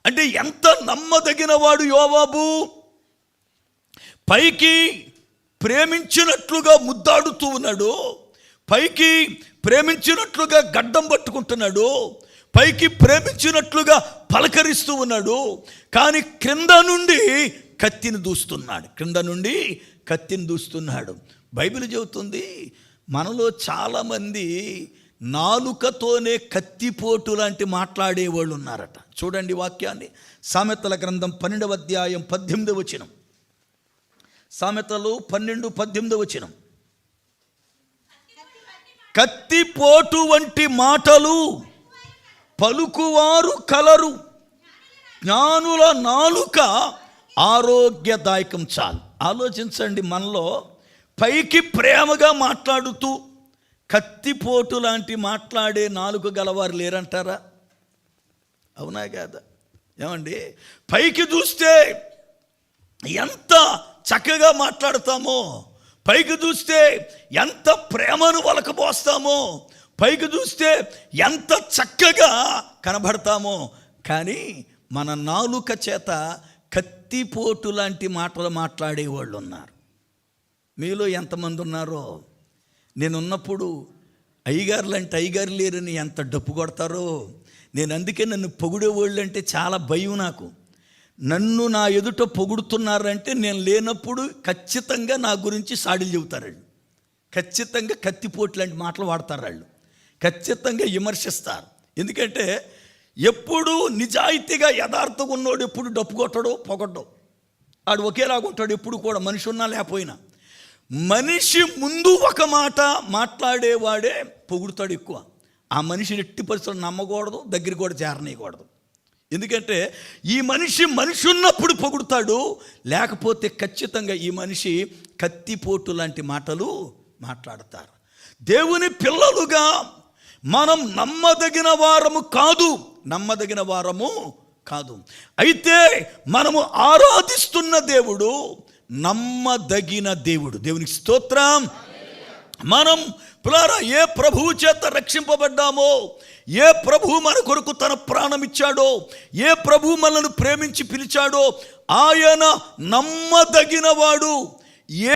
అంటే ఎంత నమ్మదగిన వాడు యోవాబు. పైకి ప్రేమించినట్లుగా ముద్దాడుతూ ఉన్నాడు, పైకి ప్రేమించినట్లుగా గడ్డం పట్టుకుంటున్నాడు, పైకి ప్రేమించినట్లుగా పలకరిస్తూ ఉన్నాడు. కానీ క్రింద నుండి కత్తిని దూస్తున్నాడు. బైబిల్ చెబుతుంది, మనలో చాలామంది నాలుకతోనే కత్తిపోటు లాంటి మాట్లాడేవాళ్ళు ఉన్నారట. చూడండి వాక్యాన్ని, సామెతల గ్రంథం 12వ అధ్యాయం 18వ వచనం. సామెతలు 12:18 వచనం. కత్తిపోటు వంటి మాటలు పలుకువారు కలరు, జ్ఞానుల నాలుక ఆరోగ్యదాయకం. చాలు ఆలోచించండి, మనలో పైకి ప్రేమగా మాట్లాడుతూ కత్తిపోటు లాంటి మాట్లాడే నాలుక గలవారు లేరంటారా? అవునా కాదా? ఏమండి, పైకి చూస్తే ఎంత చక్కగా మాట్లాడతామో, పైకి చూస్తే ఎంత ప్రేమను వలకబోస్తామో, పైకి చూస్తే ఎంత చక్కగా కనబడతామో, కానీ మన నాలుక చేత కత్తిపోటు లాంటి మాటలు మాట్లాడేవాళ్ళు ఉన్నారు. మీలో ఎంతమంది ఉన్నారో? నేనున్నప్పుడు అయ్యగారులు అంటే అయ్యగారు లేరని ఎంత డప్పు కొడతారో. నేను అందుకే నన్ను పొగిడేవాళ్ళు అంటే చాలా భయం నాకు. నన్ను నా ఎదుట పొగుడుతున్నారంటే నేను లేనప్పుడు ఖచ్చితంగా నా గురించి సాడీలు చెబుతారు. ఖచ్చితంగా కత్తిపోటు లాంటి మాటలు వాడతారు. వాళ్ళు ఖచ్చితంగా విమర్శిస్తారు. ఎందుకంటే ఎప్పుడు నిజాయితీగా యథార్థంగా ఉన్నోడు ఎప్పుడు డప్పు కొట్టడో పొగడ్డో, ఆడు ఒకేలాగా ఉంటాడు ఎప్పుడు కూడా, మనిషి ఉన్నా లేకపోయినా. మనిషి ముందు ఒక మాట మాట్లాడేవాడే పొగుడుతాడు ఎక్కువ. ఆ మనిషిని ఎట్టి పరిస్థితులు నమ్మకూడదు, దగ్గర కూడా చేరనీయకూడదు. ఎందుకంటే ఈ మనిషి ఉన్నప్పుడు పొగుడుతాడు, లేకపోతే ఖచ్చితంగా ఈ మనిషి కత్తిపోటు లాంటి మాటలు మాట్లాడతారు. దేవుని పిల్లలుగా మనం నమ్మదగిన వారము కాదు. అయితే మనము ఆరాధిస్తున్న దేవుడు నమ్మదగిన దేవుడు. దేవునికి స్తోత్రం. మనం పిల్లరా, ఏ ప్రభువు చేత రక్షింపబడ్డామో, ఏ ప్రభువు మన కొరకు తన ప్రాణం ఇచ్చాడో, ఏ ప్రభువు మనల్ని ప్రేమించి పిలిచాడో ఆయన నమ్మదగిన వాడు.